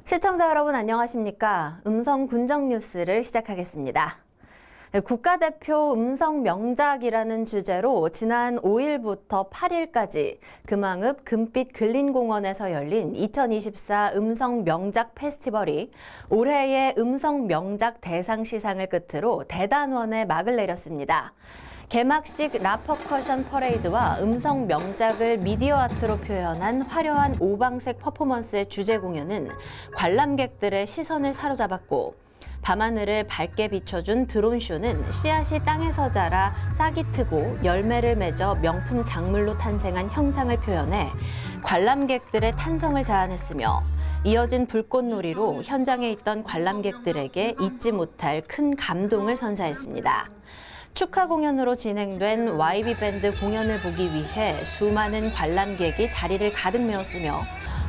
시청자 여러분 안녕하십니까? 음성 군정 뉴스를 시작하겠습니다. 국가대표 음성 명작이라는 주제로 지난 5일부터 8일까지 금왕읍 금빛 근린공원에서 열린 2024 음성 명작 페스티벌이 올해의 음성 명작 대상 시상을 끝으로 대단원에 막을 내렸습니다. 개막식 라퍼커션 퍼레이드와 음성 명작을 미디어 아트로 표현한 화려한 오방색 퍼포먼스의 주제 공연은 관람객들의 시선을 사로잡았고, 밤하늘을 밝게 비춰준 드론쇼는 씨앗이 땅에서 자라 싹이 트고 열매를 맺어 명품 작물로 탄생한 형상을 표현해 관람객들의 탄성을 자아냈으며, 이어진 불꽃놀이로 현장에 있던 관람객들에게 잊지 못할 큰 감동을 선사했습니다. 축하 공연으로 진행된 YB 밴드 공연을 보기 위해 수많은 관람객이 자리를 가득 메웠으며,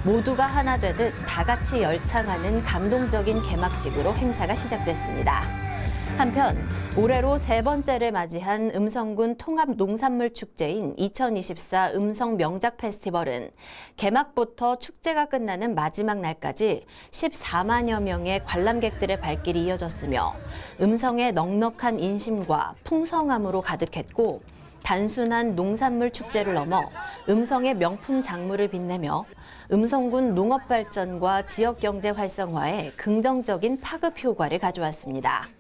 모두가 하나 되듯 다 같이 열창하는 감동적인 개막식으로 행사가 시작됐습니다. 한편 올해로 세 번째를 맞이한 음성군 통합 농산물 축제인 2024 음성 명작 페스티벌은 개막부터 축제가 끝나는 마지막 날까지 14만여 명의 관람객들의 발길이 이어졌으며, 음성의 넉넉한 인심과 풍성함으로 가득했고, 단순한 농산물 축제를 넘어 음성의 명품 작물을 빛내며 음성군 농업 발전과 지역 경제 활성화에 긍정적인 파급 효과를 가져왔습니다.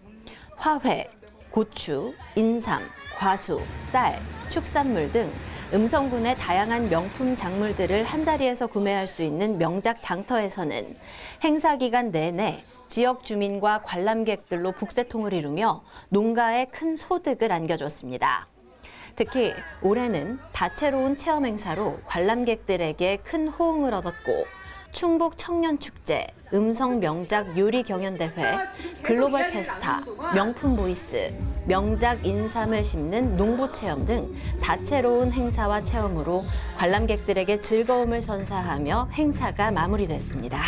화훼, 고추, 인삼, 과수, 쌀, 축산물 등 음성군의 다양한 명품 작물들을 한자리에서 구매할 수 있는 명작 장터에서는 행사 기간 내내 지역 주민과 관람객들로 북새통을 이루며 농가에 큰 소득을 안겨줬습니다. 특히 올해는 다채로운 체험 행사로 관람객들에게 큰 호응을 얻었고, 충북 청년축제, 음성 명작 요리 경연대회, 글로벌 페스타, 명품 보이스, 명작 인삼을 심는 농부체험 등 다채로운 행사와 체험으로 관람객들에게 즐거움을 선사하며 행사가 마무리됐습니다.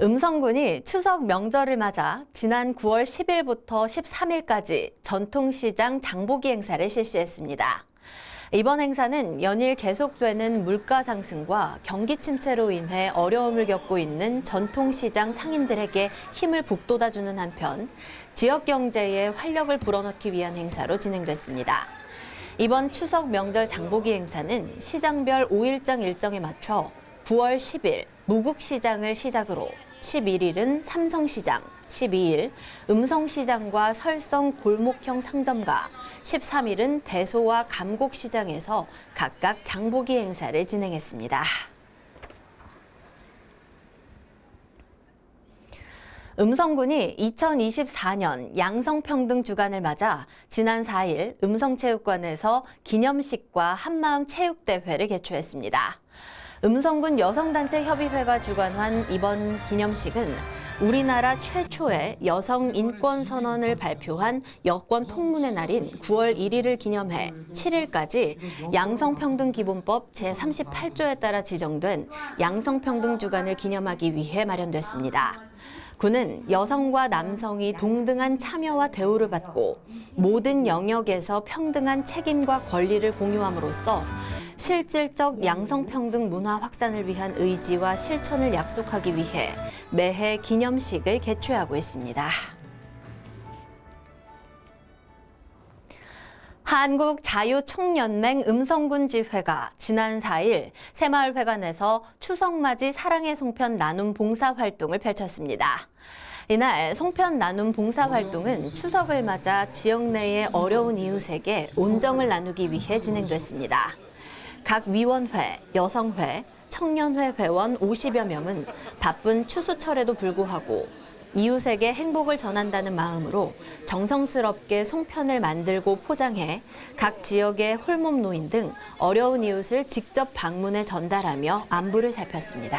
음성군이 추석 명절을 맞아 지난 9월 10일부터 13일까지 전통시장 장보기 행사를 실시했습니다. 이번 행사는 연일 계속되는 물가 상승과 경기 침체로 인해 어려움을 겪고 있는 전통시장 상인들에게 힘을 북돋아주는 한편, 지역 경제에 활력을 불어넣기 위한 행사로 진행됐습니다. 이번 추석 명절 장보기 행사는 시장별 5일장 일정에 맞춰 9월 10일 무국시장을 시작으로 11일은 삼성시장, 12일 음성시장과 설성 골목형 상점가, 13일은 대소와 감곡시장에서 각각 장보기 행사를 진행했습니다. 음성군이 2024년 양성평등 주간을 맞아 지난 4일 음성체육관에서 기념식과 한마음 체육대회를 개최했습니다. 음성군 여성단체 협의회가 주관한 이번 기념식은 우리나라 최초의 여성 인권 선언을 발표한 여권 통문의 날인 9월 1일을 기념해 7일까지 양성평등기본법 제38조에 따라 지정된 양성평등 주간을 기념하기 위해 마련됐습니다. 군은 여성과 남성이 동등한 참여와 대우를 받고 모든 영역에서 평등한 책임과 권리를 공유함으로써 실질적 양성평등 문화 확산을 위한 의지와 실천을 약속하기 위해 매해 기념식을 개최하고 있습니다. 한국자유총연맹 음성군 지회가 지난 4일 새마을회관에서 추석맞이 사랑의 송편 나눔 봉사활동을 펼쳤습니다. 이날 송편 나눔 봉사활동은 추석을 맞아 지역 내의 어려운 이웃에게 온정을 나누기 위해 진행됐습니다. 각 위원회, 여성회, 청년회 회원 50여 명은 바쁜 추수철에도 불구하고 이웃에게 행복을 전한다는 마음으로 정성스럽게 송편을 만들고 포장해 각 지역의 홀몸 노인 등 어려운 이웃을 직접 방문해 전달하며 안부를 살폈습니다.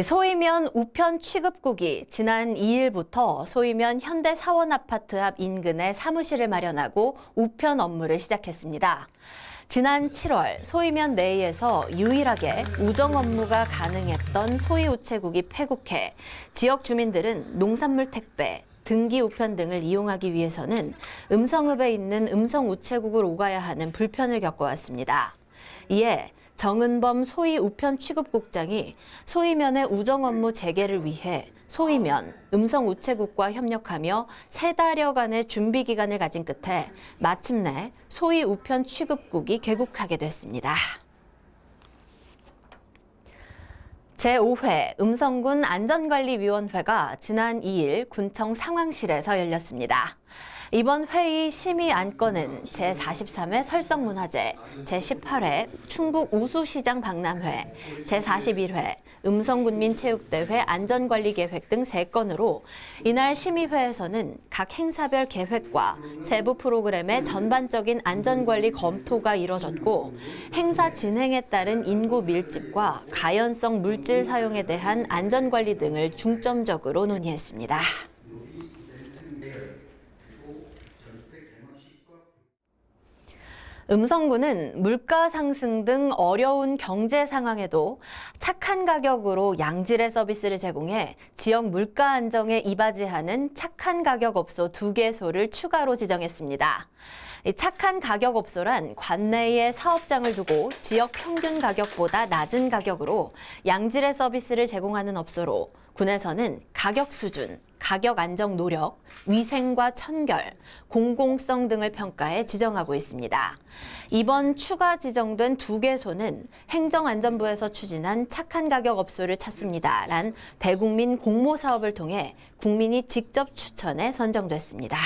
소이면 우편 취급국이 지난 2일부터 소이면 현대사원아파트 앞 인근에 사무실을 마련하고 우편 업무를 시작했습니다. 지난 7월 소이면 내에서 유일하게 우정 업무가 가능했던 소이우체국이 폐국해 지역 주민들은 농산물 택배, 등기 우편 등을 이용하기 위해서는 음성읍에 있는 음성우체국을 오가야 하는 불편을 겪어왔습니다. 이에 정은범 소위 우편 취급국장이 소위면의 우정 업무 재개를 위해 소위면, 음성우체국과 협력하며 3달여간의 준비 기간을 가진 끝에 마침내 소위 우편 취급국이 개국하게 됐습니다. 제5회 음성군 안전관리위원회가 지난 2일 군청 상황실에서 열렸습니다. 이번 회의 심의 안건은 제43회 설성문화제, 제18회 충북 우수시장 박람회, 제41회 음성군민체육대회 안전관리계획 등 3건으로 이날 심의회에서는 각 행사별 계획과 세부 프로그램의 전반적인 안전관리 검토가 이뤄졌고 행사 진행에 따른 인구 밀집과 가연성 물질 사용에 대한 안전관리 등을 중점적으로 논의했습니다. 음성군은 물가 상승 등 어려운 경제 상황에도 착한 가격으로 양질의 서비스를 제공해 지역 물가 안정에 이바지하는 착한 가격 업소 2개소를 추가로 지정했습니다. 착한 가격 업소란 관내에 사업장을 두고 지역 평균 가격보다 낮은 가격으로 양질의 서비스를 제공하는 업소로 군에서는 가격 수준, 가격 안정 노력, 위생과 청결, 공공성 등을 평가해 지정하고 있습니다. 이번 추가 지정된 2개소는 행정안전부에서 추진한 착한 가격 업소를 찾습니다란 대국민 공모 사업을 통해 국민이 직접 추천해 선정됐습니다.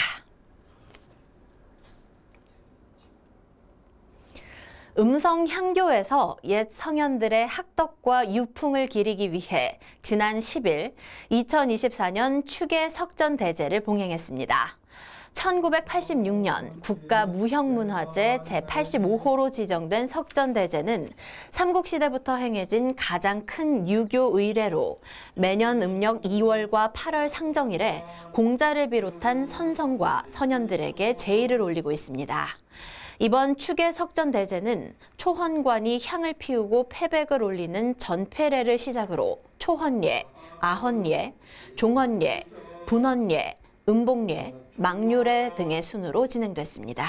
음성향교에서 옛 성현들의 학덕과 유풍을 기리기 위해 지난 10일 2024년 추계 석전대제를 봉행했습니다. 1986년 국가무형문화재 제85호로 지정된 석전대제는 삼국시대부터 행해진 가장 큰 유교 의례로 매년 음력 2월과 8월 상정일에 공자를 비롯한 선성과 선현들에게 제의를 올리고 있습니다. 이번 추계 석전대제는 초헌관이 향을 피우고 패백을 올리는 전패례를 시작으로 초헌례, 아헌례, 종헌례, 분헌례, 음복례, 망류례 등의 순으로 진행됐습니다.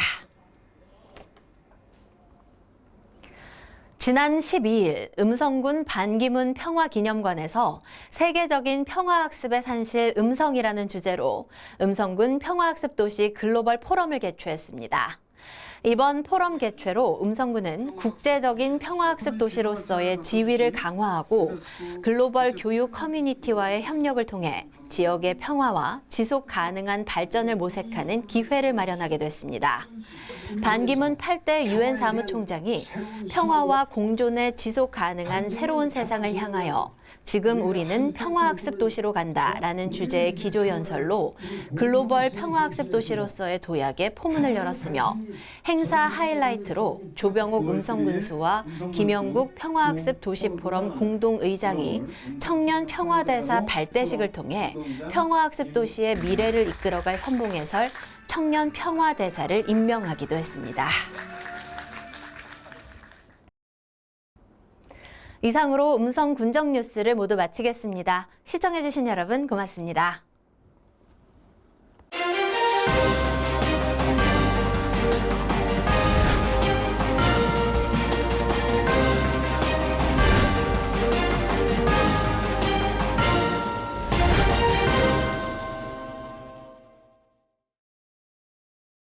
지난 12일 음성군 반기문 평화기념관에서 세계적인 평화학습의 산실 음성이라는 주제로 음성군 평화학습도시 글로벌 포럼을 개최했습니다. 이번 포럼 개최로 음성군은 국제적인 평화학습 도시로서의 지위를 강화하고 글로벌 교육 커뮤니티와의 협력을 통해 지역의 평화와 지속 가능한 발전을 모색하는 기회를 마련하게 됐습니다. 반기문 8대 유엔 사무총장이 평화와 공존의 지속 가능한 새로운 세상을 향하여 지금 우리는 평화학습 도시로 간다라는 주제의 기조연설로 글로벌 평화학습 도시로서의 도약에 포문을 열었으며 행사 하이라이트로 조병옥 음성군수와 김영국 평화학습 도시 포럼 공동의장이 청년 평화대사 발대식을 통해 평화학습 도시의 미래를 이끌어갈 선봉해설 청년 평화대사를 임명하기도 했습니다. 이상으로 음성 군정 뉴스를 모두 마치겠습니다. 시청해주신 여러분 고맙습니다.